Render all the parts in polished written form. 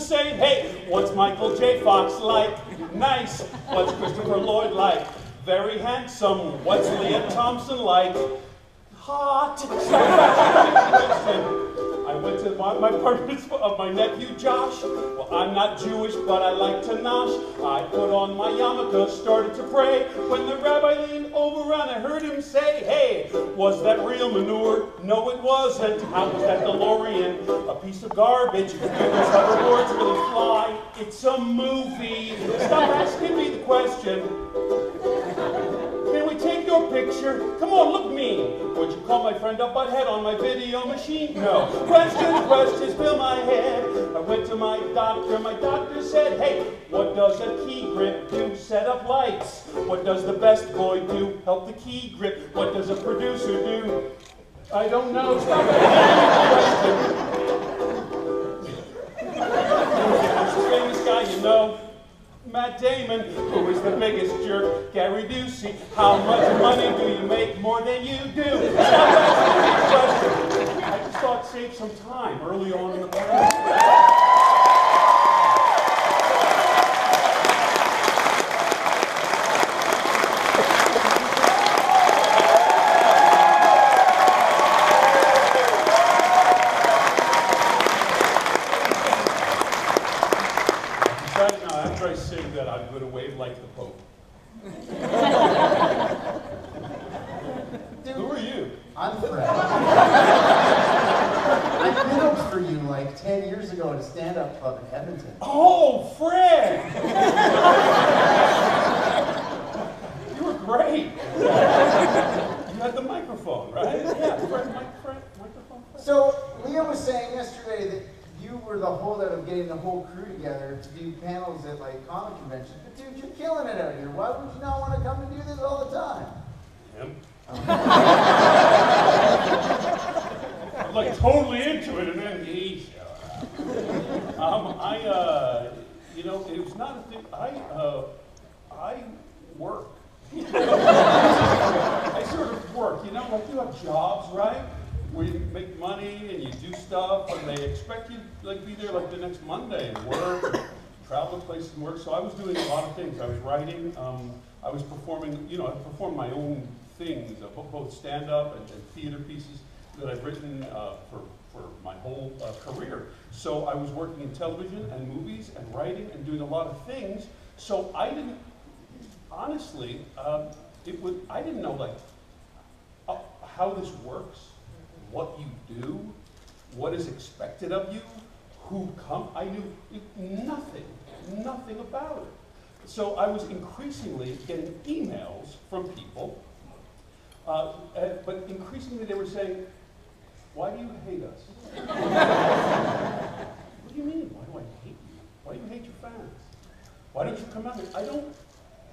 saying, hey, what's Michael J. Fox like? Nice. What's Christopher Lloyd like? Very handsome. What's Leah Thompson like? Hot. I went to my bar mitzvah of my nephew Josh. Well, I'm not Jewish, but I like to nosh. I put on my yarmulke, started to pray. When the rabbi leaned over and I heard him say, hey, was that real manure? No, it wasn't. How was that DeLorean? A piece of garbage. Do those hoverboards really fly? It's a movie. Stop asking me the question. Can we take your picture? Come on, look mean. Would you call my friend up my head on my video machine? No. Questions fill my head. I went to my doctor said, hey, what does a key grip do? Set up lights. What does the best boy do? Help the key grip. What does a producer do? I don't know. Stop asking me the question. Who's the famous guy you know? Matt Damon. Who is the biggest jerk? Gary Busey. How much money do you make? More than you do. Stop asking me the question. I just thought save some time early on in the program. After I sing that, I'm going to wave like the Pope. Dude, who are you? I'm Fred. I fiddled for you like 10 years ago at a stand-up club in Edmonton. Oh, Fred! You were great. You had the microphone, right? Yeah, Fred, microphone. Fred. So, Leah was saying yesterday that you were the holdout of getting the whole crew together to do panels at like comic conventions. But dude, you're killing it out here. Why would you not want to come and do this all the time? Him? I'm like totally into it, and then he you know, it was not a thing. I work. I sort of work, you know, like you have jobs, right? Where you make money and you do stuff, and they expect you to like be there like the next Monday and work, and travel to places and work. So I was doing a lot of things. I was writing. I was performing. You know, I performed my own things, both stand-up and theater pieces that I've written for my whole career. So I was working in television and movies and writing and doing a lot of things. So I didn't, honestly, I didn't know like how this works, what you do, what is expected of you, who come. I knew nothing about it. So I was increasingly getting emails from people, but increasingly they were saying, why do you hate us? What do you mean, why do I hate you? Why do you hate your fans? Why don't you come out here? I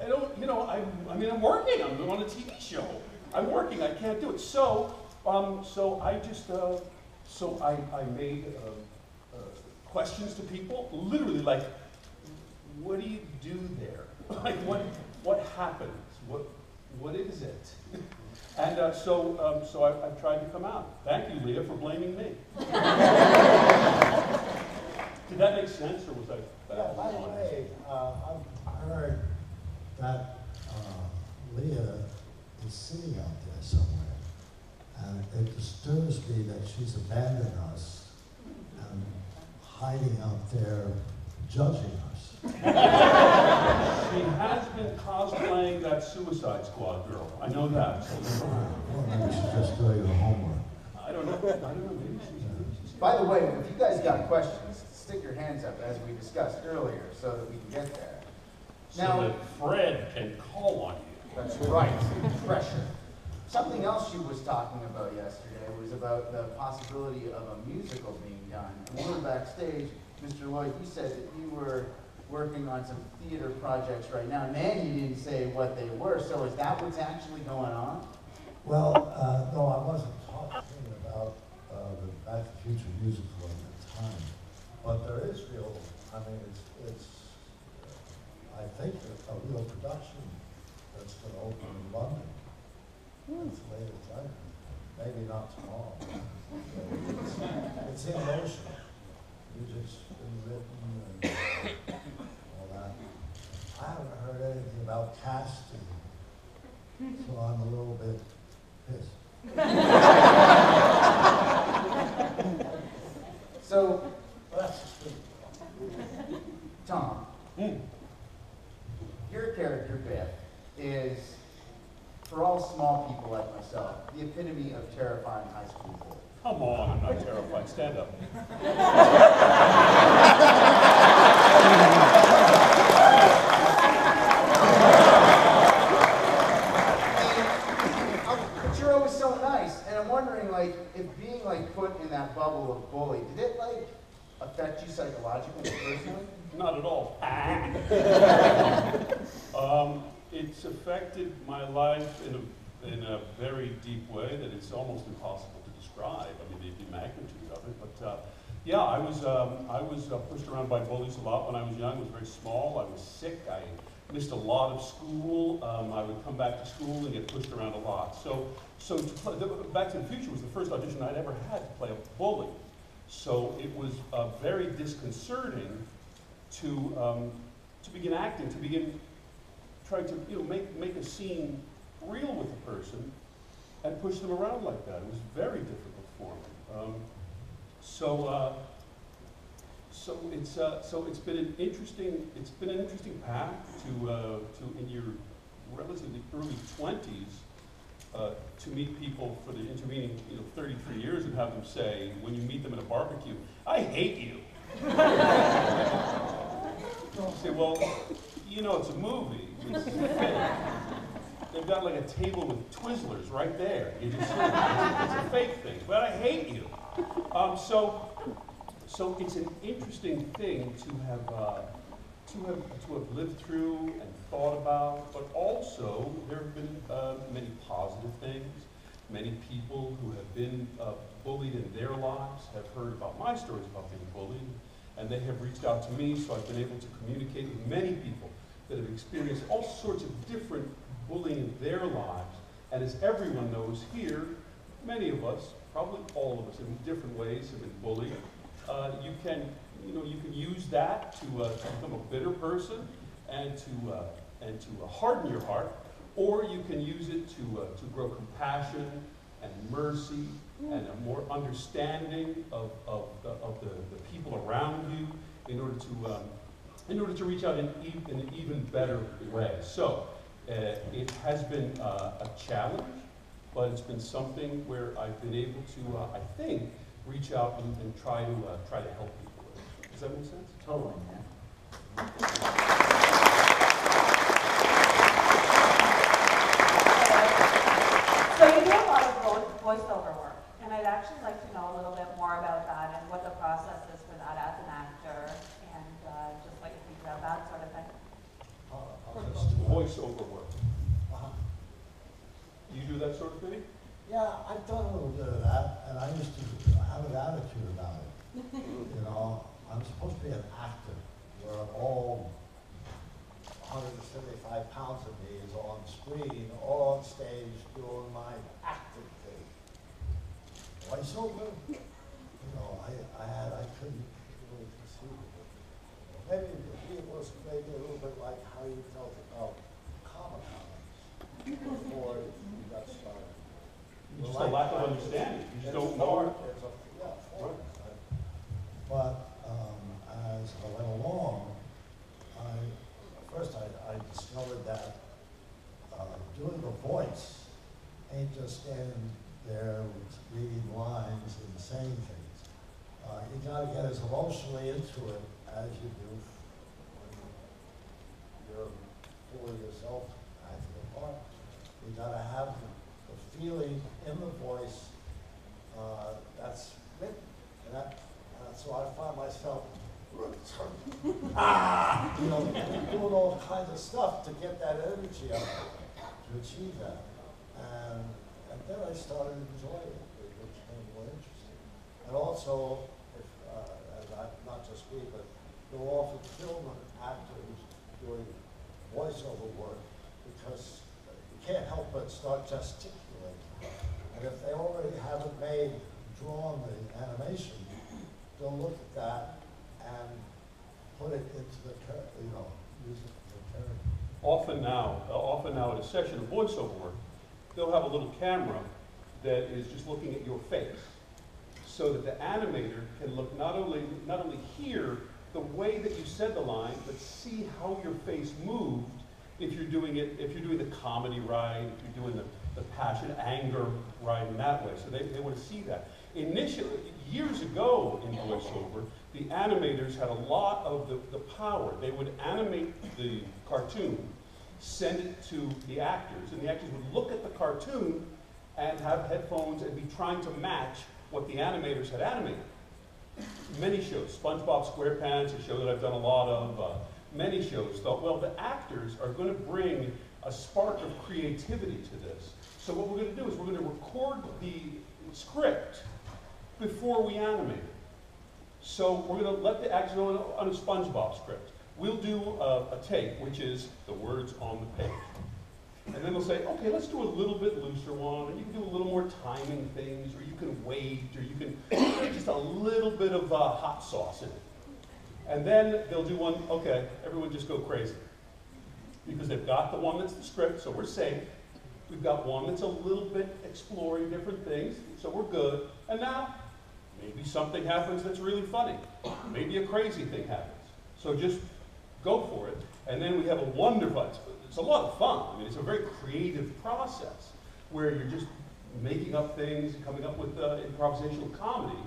don't, you know, I mean, I'm working, I'm on a TV show. I'm working, I can't do it. So I just, I made questions to people, literally like, what do you do there? Like, what happens? What is it? And so I've tried to come out. Thank you, Leah, for blaming me. Did that make sense, or was I? Yeah, by the way, I've heard that Leah is sitting out there somewhere, and it disturbs me that she's abandoned us and hiding out there judging us. She has been cosplaying that Suicide Squad girl. I know that. Well, maybe she's just doing her homework. I don't know. Maybe she's. By the way, if you guys got questions, stick your hands up as we discussed earlier so that we can get there. So that Fred can call on you. That's right, pressure. Something else she was talking about yesterday was about the possibility of a musical being done. And when we were backstage, Mr. Lloyd, you said that you were working on some theater projects right now. Man, you didn't say what they were, so is that what's actually going on? Well, no, I wasn't talking about the Back to the Future musical at the time, but there is real, I mean, it's I think, a real production that's going to open in London. It's late as I know. Maybe not tomorrow. It's in motion. Music's in written and all that. I haven't heard anything about casting, so I'm a little bit pissed. So, That's the truth. Tom, your character, Biff, is, for all small people like myself, the epitome of terrifying high school bully. Come on, I'm not terrified. Stand up. But you're always so nice, and I'm wondering, like, if being like put in that bubble of bully, did it like affect you psychologically and personally? Not at all. It's affected my life in a very deep way that it's almost impossible to describe. I mean, the magnitude of it. But yeah, I was pushed around by bullies a lot when I was young. I was very small. I was sick. I missed a lot of school. I would come back to school and get pushed around a lot. So Back to the Future was the first audition I'd ever had to play a bully. So it was very disconcerting to begin acting, to begin trying to make a scene real with a person and push them around like that. It was very difficult for me. So it's been an interesting path to in your relatively early 20s to meet people for the intervening 33 years and have them say, when you meet them at a barbecue, I hate you. You say, well, it's a movie. It's fake. They've got like a table with Twizzlers right there. It's a fake thing, but I hate you. So it's an interesting thing to have lived through and thought about, but also there have been many positive things. Many people who have been bullied in their lives have heard about my stories about being bullied, and they have reached out to me, so I've been able to communicate with many people that have experienced all sorts of different bullying in their lives. And as everyone knows here, many of us, probably all of us in different ways have been bullied. You can use that to become a bitter person and to harden your heart, or you can use it to grow compassion and mercy and a more understanding of the people around you in order to reach out in an even better way. So it has been a challenge, but it's been something where I've been able to, I think, reach out and try to help people with it. Does that make sense? Totally, man. So you do a lot of voiceover work, and I'd actually like to know a little bit more about that and what the process is for that as an actor, and just what you think about that sort of thing. Voiceover work. You do that sort of thing? Yeah, I've done a little bit of that, and I used to have an attitude about it. I'm supposed to be an actor, where all 175 pounds of me is on screen or on stage doing my acting thing. Voiceover, I couldn't really conceive of it. Maybe it was maybe a little bit like how you felt about Comic-Con before you got started. Just a lack of understanding. You just don't know. But as I went along, first I discovered that doing the voice ain't just standing there reading lines and saying things. You got to get as emotionally into it as you do when you're fully yourself acting a part. You got to have the feeling in the voice that's written. And so I find myself doing all kinds of stuff to get that energy up, to achieve that. And then I started enjoying it. It became more interesting. And also, not just me, but you'll often film actors doing voiceover work because you can't help but start gesticulating. And if they already haven't drawn the animation, they'll look at that and put it into the, use it for the character. Often now at a session of voiceover work, they'll have a little camera that is just looking at your face, so that the animator can look not only hear the way that you said the line, but see how your face moved. If you're doing the comedy ride, if you're doing the passion, anger ride in that way, so they want to see that. Initially, years ago in voiceover, the animators had a lot of the power. They would animate the cartoon, send it to the actors, and the actors would look at the cartoon and have headphones and be trying to match what the animators had animated. Many shows, SpongeBob SquarePants, a show that I've done a lot of, many shows thought, well, the actors are going to bring a spark of creativity to this. So what we're going to do is we're going to record the script before we animate it. So we're going to let the actors know on a SpongeBob script. We'll do a take, which is the words on the page. And then we'll say, okay, let's do a little bit looser one, and you can do a little more timing things, or you can wait, or you can just a little bit of hot sauce in it. And then they'll do one, okay, everyone just go crazy. Because they've got the one that's the script, so we're safe. We've got one that's a little bit exploring different things, so we're good. And now, maybe something happens that's really funny. Maybe a crazy thing happens. So just go for it. And then we have a wonderful, it's a lot of fun. I mean, it's a very creative process where you're just making up things, coming up with improvisational comedy.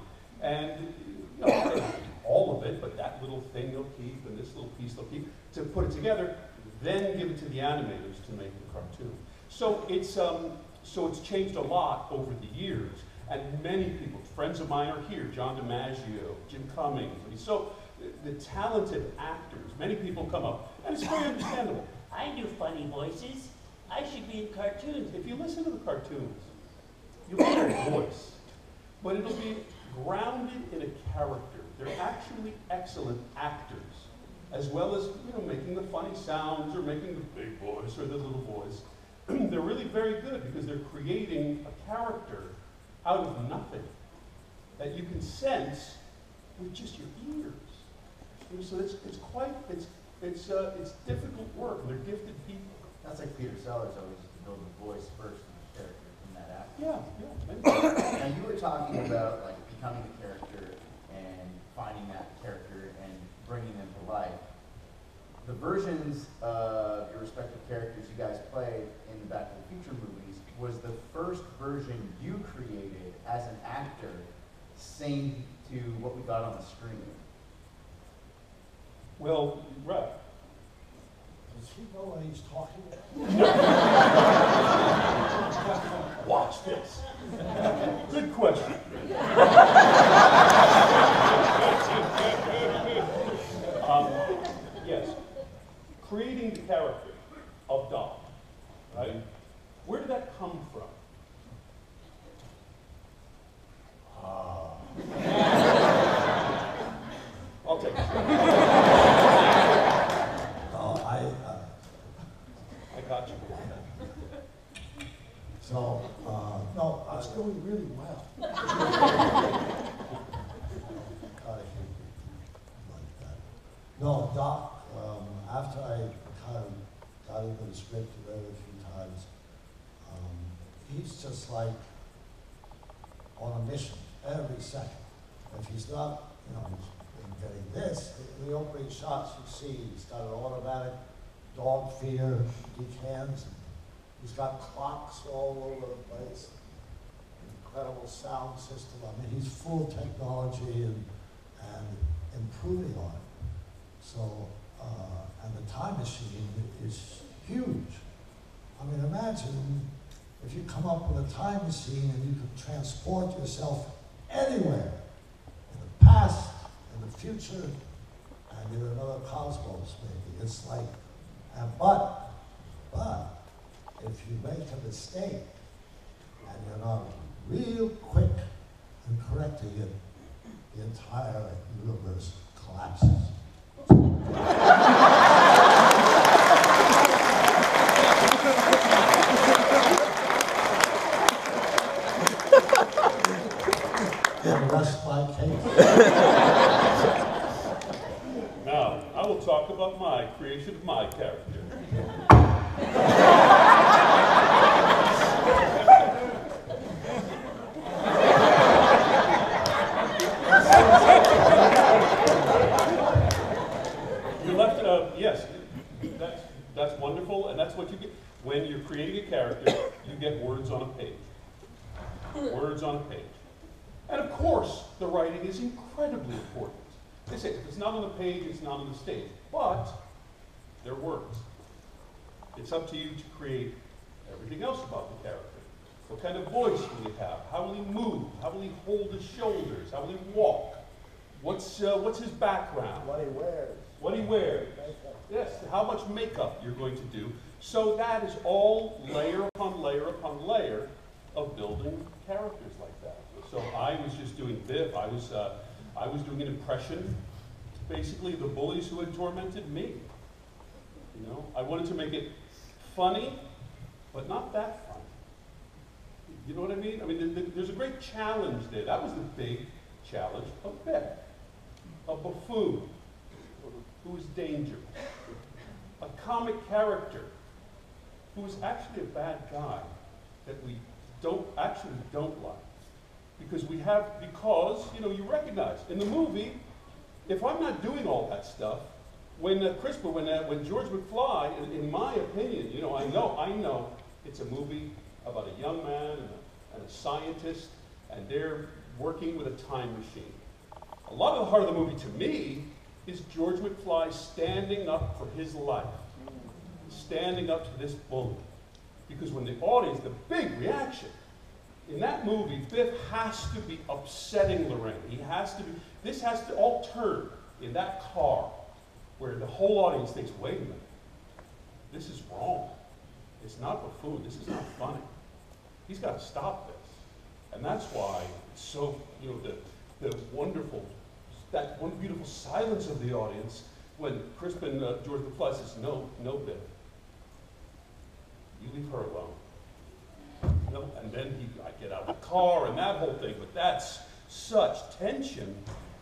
And, you know, all of it, but that little thing they'll keep and this little piece they'll keep to put it together, then give it to the animators to make the cartoon. So it's changed a lot over the years, and many people, friends of mine are here, John DiMaggio, Jim Cummings. I mean, so the talented actors, many people come up, and it's very understandable. I do funny voices. I should be in cartoons. If you listen to the cartoons, you'll hear a voice, but it'll be grounded in a character. They're actually excellent actors, as well as, you know, making the funny sounds or making the big voice or the little voice. They're really very good because they're creating a character out of nothing that you can sense with just your ears. You know, so it's difficult work, and they're gifted people. That's like Peter Sellers always used to build the voice first and the character from that actor. Yeah. And you were talking about like becoming the character and finding that character and bringing them to life. The versions of your respective characters you guys played in the Back to the Future movies was the first version you created as an actor synced to what we got on the screen. Well, right. Does he know what he's talking about? Watch this. Good question. Yes. Creating the character of Doc, right? Where did that come from? I'll take it. I got you. So, no, it's doing really well. Like that. No, Doc, after I kind of got into the script and read it a few times, he's just like on a mission every second. If he's not, you know, he's getting this, in the opening shots you see he's got an automatic dog feeder, decans. He's got clocks all over the place, incredible sound system. I mean, he's full of technology and improving on it. So, and the time machine is huge. I mean, imagine if you come up with a time machine and you can transport yourself anywhere, in the past, in the future, and in another cosmos, maybe. It's like, but, if you make a mistake and you're not real quick in correcting it, the entire universe collapses. And rest my case. I will talk about my creation of my character. You left it out, yes, that's wonderful, and that's what you get. When you're creating a character, you get words on a page. Words on a page. And of course, the writing is incredibly important. They say, if it's not on the page, it's not on the stage. But they're words. It's up to you to create everything else about the character. What kind of voice will he have? How will he move? How will he hold his shoulders? How will he walk? What's his background? What he wears. What he wears. Makeup. Yes, how much makeup you're going to do. So that is all layer upon layer upon layer of building characters like that. So I was just doing Biff. I was doing an impression, basically the bullies who had tormented me. You know, I wanted to make it funny, but not that funny. You know what I mean? I mean, there's a great challenge there. That was the big challenge of Biff, a buffoon who is dangerous, a comic character who is actually a bad guy that we don't like. Because you recognize in the movie, if I'm not doing all that stuff, when George McFly, in my opinion, I know it's a movie about a young man and a scientist, and they're working with a time machine. A lot of the heart of the movie, to me, is George McFly standing up for his life, standing up to this bully. Because when the audience, the big reaction, in that movie, Biff has to be upsetting Lorraine. This has to all turn in that car where the whole audience thinks, wait a minute, this is wrong. It's not buffoon, this is not funny. He's got to stop this. And that's why it's so, the wonderful, that one beautiful silence of the audience when Crispin, George McFly says, no, Biff, you leave her alone. No, and then I get out of the car and that whole thing, but that's such tension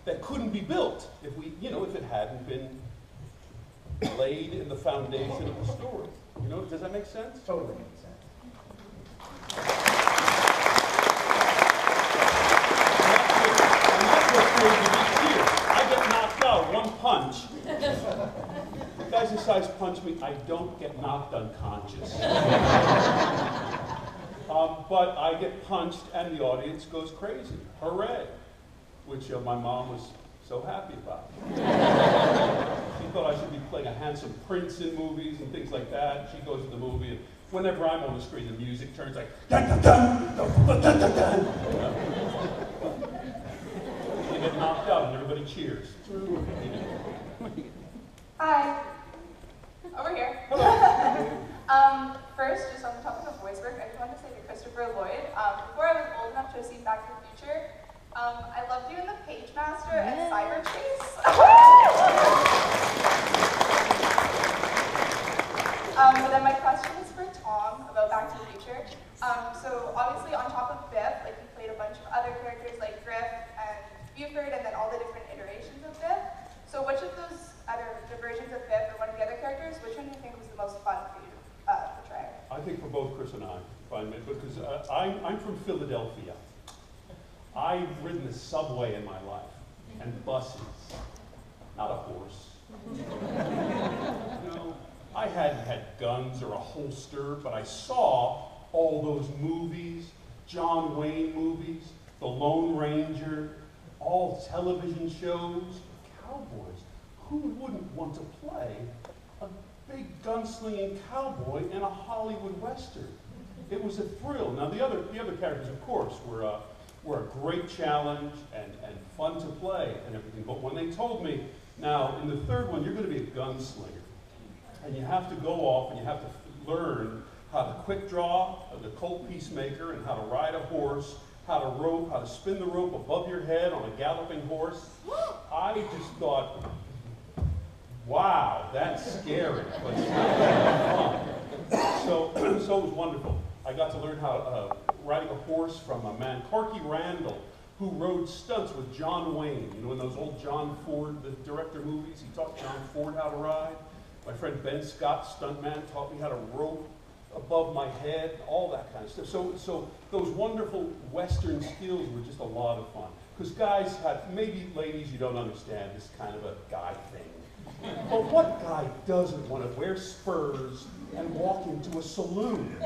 that couldn't be built if if it hadn't been laid in the foundation of the story. Does that make sense? Totally makes sense. And that's what's crazy each year. I get knocked out, one punch. The guys who size punch me, I don't get knocked unconscious. But I get punched and the audience goes crazy. Hooray! Which my mom was so happy about. She thought I should be playing a handsome prince in movies and things like that. She goes to the movie and whenever I'm on the screen, the music turns like dun dun dun dun dun dun dun dun. They get knocked out and everybody cheers. Hi. Over here. Hello. First, just on the topic of voice work, I just wanted to say to Christopher Lloyd, before I was old enough to have seen Back to the Future, I loved you in the Page Master and Cyber Chase. But then my question is for Tom about Back to the Future. So obviously on top of Biff, like you played a bunch of other characters like Griff and Buford and then all the different iterations of Biff. So which of those the versions of Biff or one of the other characters, which one do you think was the most fun for you to portray? I think for both Chris and I, because I'm from Philadelphia. I've ridden the subway in my life, and buses, not a horse. I hadn't had guns or a holster, but I saw all those movies, John Wayne movies, The Lone Ranger, all television shows, cowboys. Who wouldn't want to play a big gunslinging cowboy in a Hollywood Western? It was a thrill. Now the other characters, of course, were a great challenge and fun to play and everything. But when they told me, now in the third one, you're going to be a gunslinger. And you have to go off and you have to learn how to quick draw, the Colt Peacemaker, and how to ride a horse, how to rope, how to spin the rope above your head on a galloping horse. I just thought, wow, that's scary, but it's fun. So it was wonderful. I got to learn how riding a horse from a man, Corky Randall, who rode stunts with John Wayne. You know, in those old John Ford, the director movies, he taught John Ford how to ride. My friend Ben Scott, stuntman, taught me how to rope above my head, all that kind of stuff. So those wonderful Western skills were just a lot of fun. Because guys have, maybe ladies, you don't understand, this kind of a guy thing. But what guy doesn't want to wear spurs and walk into a saloon?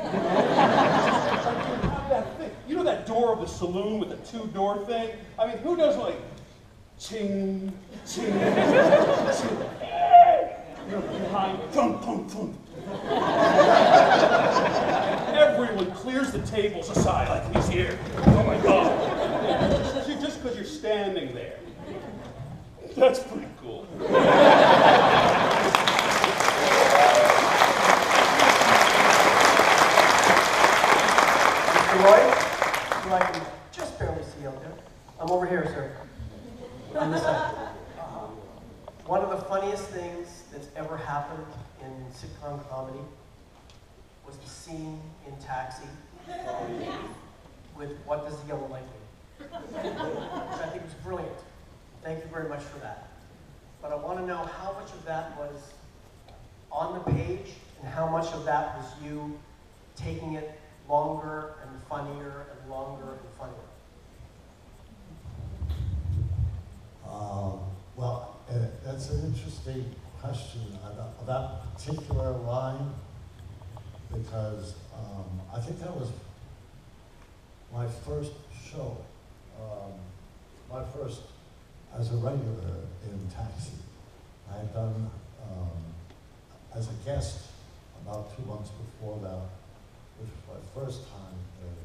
You know that door of the saloon with the two-door thing? I mean, who doesn't like ching, ching, ching, you know, behind, thump, thump, thump. And everyone clears the tables aside like he's here. Oh my God. Just because you're standing there. That's pretty cool. Mr. Lloyd, who I can just barely see out there. I'm over here, sir. On this side. One of the funniest things that's ever happened in sitcom comedy was the scene in Taxi with What Does the Yellow Light Mean? Which I think was brilliant. Thank you very much for that. But I want to know how much of that was on the page and how much of that was you taking it longer and funnier and longer and funnier. Well, that's an interesting question about that particular line, because I think that was my first show, my first as a regular in Taxi. I had done as a guest about 2 months before that, which was my first time in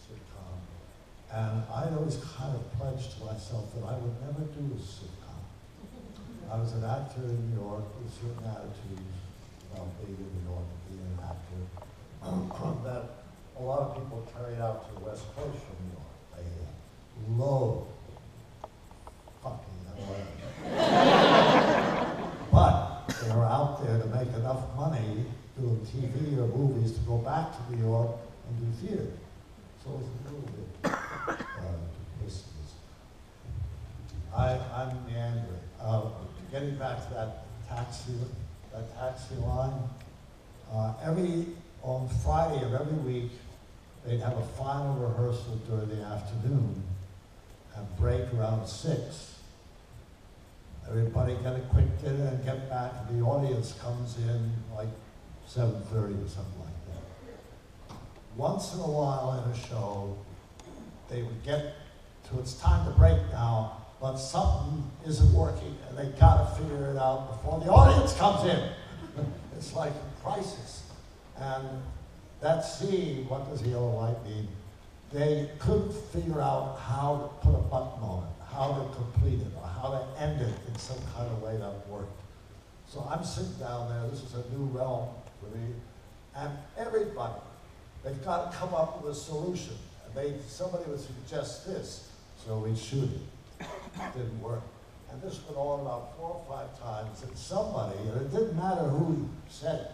sitcom. And I'd always kind of pledged to myself that I would never do a sitcom. I was an actor in New York with certain attitudes about being in New York and being an actor that a lot of people carried out to the West Coast from New York. They loathed fucking LA. But they were out there to make enough money doing TV or movies to go back to New York and do theater. So it was a little bit duplicitous. I'm meandering. Getting back to that taxi line, on Friday of every week, they'd have a final rehearsal during the afternoon and break around 6. Everybody get a quick dinner and get back, and the audience comes in like 7:30 or something like that. Once in a while in a show, they would get to it's time to break now, but something isn't working, and they gotta figure it out before the audience comes in. It's like a crisis. And that scene, What Does the Yellow Light Mean? They couldn't figure out how to put a button on it, how to complete it, or how to end it in some kind of way that worked. So I'm sitting down there, this is a new realm for me, and everybody, they've got to come up with a solution. And somebody would suggest this, so we'd shoot it. It didn't work. And this went on about 4 or 5 times, and somebody, and it didn't matter who said it.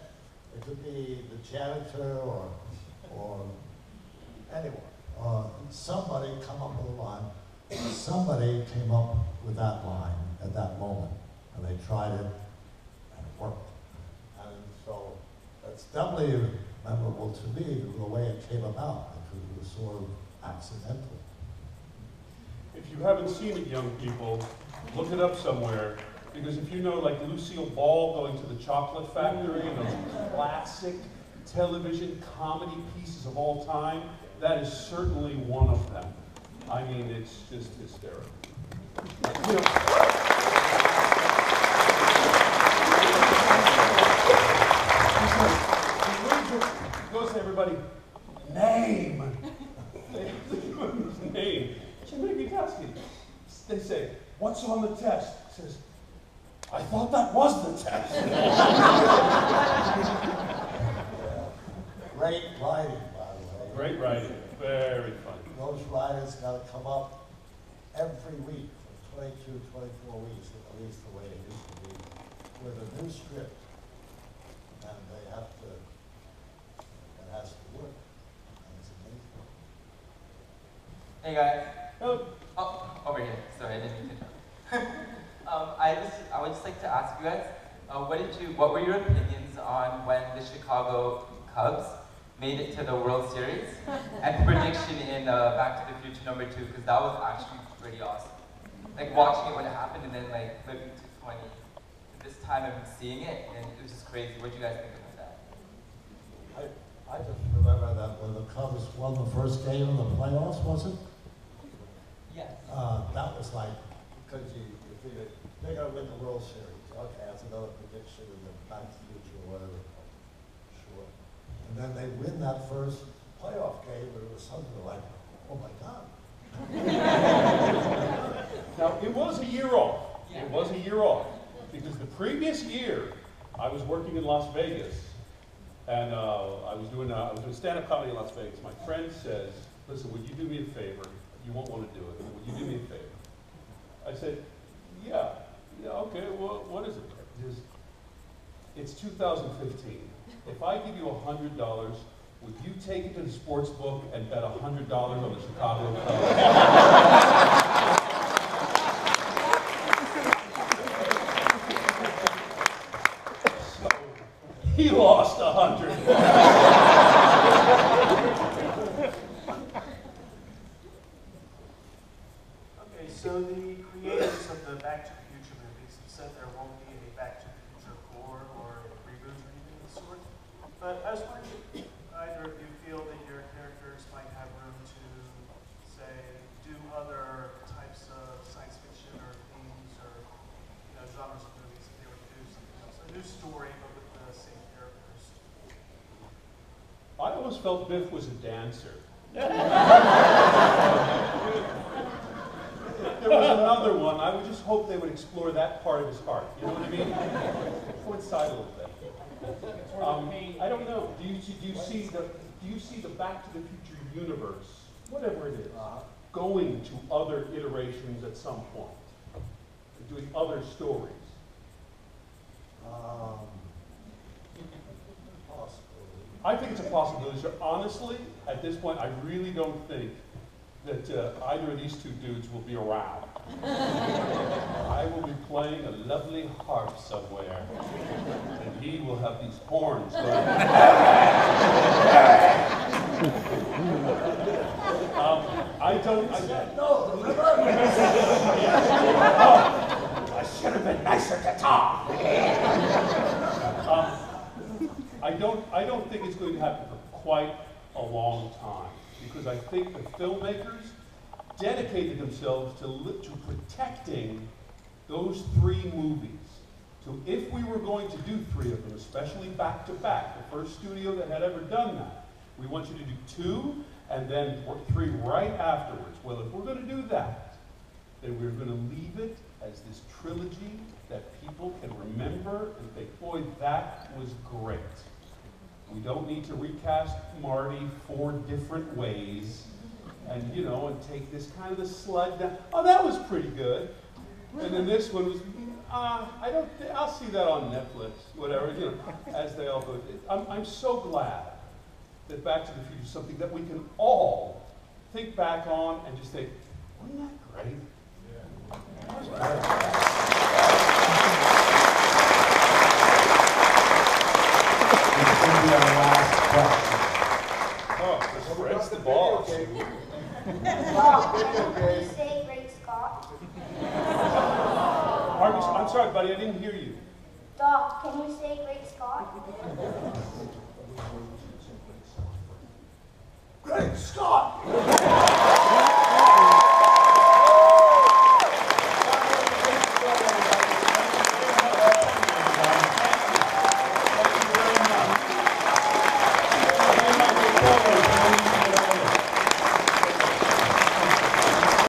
It could be the janitor or anyone. Somebody come up with a line. Somebody came up with that line at that moment, and they tried it, and it worked. And so that's doubly memorable to me, the way it came about, because it was sort of accidental. If you haven't seen it, young people, look it up somewhere. Because if you know, like Lucille Ball going to the Chocolate Factory and those classic television comedy pieces of all time, that is certainly one of them. I mean, it's just hysterical. You know, he goes to everybody, name. Name. They say, what's on the test? He says, I thought that was the test. Great writing, by the way. Great writing. Very funny. Those writers got to come up every week for 22, 24 weeks, at least the way it used to be, with a new script. And they have to, it has to work. And it's amazing. Hey guys. Oh, over here. Sorry, I didn't mean to interrupt. I would just like to ask you guys, what were your opinions on when the Chicago Cubs made it to the World Series and prediction in Back to the Future #2, because that was actually pretty awesome. Like watching it when it happened and then like living to 20, this time I'm seeing it and it was just crazy. What do you guys think about that? I just remember that when the Cubs won the first game in the playoffs, was it? Yes. That was like, because you figured they're going to win the World Series. Okay, that's another prediction in the Back to the Future or whatever. Sure. And then they win that first playoff game, and it was something like, oh my God. Now, it was a year off. Yeah. It was a year off. Because the previous year, I was working in Las Vegas, and I was doing stand-up comedy in Las Vegas. My friend says, listen, would you do me a favor? You won't want to do it, but would you do me a favor? I said, yeah, okay, well, what is it? He says, it's 2015. If I give you $100, would you take it to the sports book and bet $100 on the Chicago Cubs? He lost 100. Okay, so the creators of the Back to the Future movies have said there won't be a Back to the Future 4 or a reboot or anything of the sort. But I was wondering if either of you feel that your characters might have room to, say, do other types of science fiction or themes or genres of movies if they were to do something else. A new story, but with the same characters. I always felt Biff was a dancer. There was another one. I would just hope they would explore that part of his heart. You know what I mean? Coincide a little bit. I don't know. Do you see the Back to the Future universe, whatever it is, going to other iterations at some point, doing other stories? I think it's a possibility. So honestly, at this point, I really don't think that either of these two dudes will be around. I will be playing a lovely harp somewhere, and he will have these horns going. I don't. No, remember? Oh, I should have been nicer to Tom. I don't think it's going to happen for quite a long time, because I think the filmmakers dedicated themselves to protecting those 3 movies. So if we were going to do 3 of them, especially back to back, the first studio that had ever done that, we want you to do 2 and then 3 right afterwards. Well, if we're going to do that, then we're going to leave it as this trilogy that people can remember and think, boy, that was great. We don't need to recast Marty 4 different ways and, and take this kind of the slug down. Oh, that was pretty good. And then this one was, I'll see that on Netflix, whatever, as they all go. I'm so glad that Back to the Future is something that we can all think back on and just think, wasn't that great? Yeah. That was great. Our last question. Oh, this spreads the balls. Doc, can you say Great Scott? I'm sorry, buddy, I didn't hear you. Doc, can you say Great Scott? Great Scott!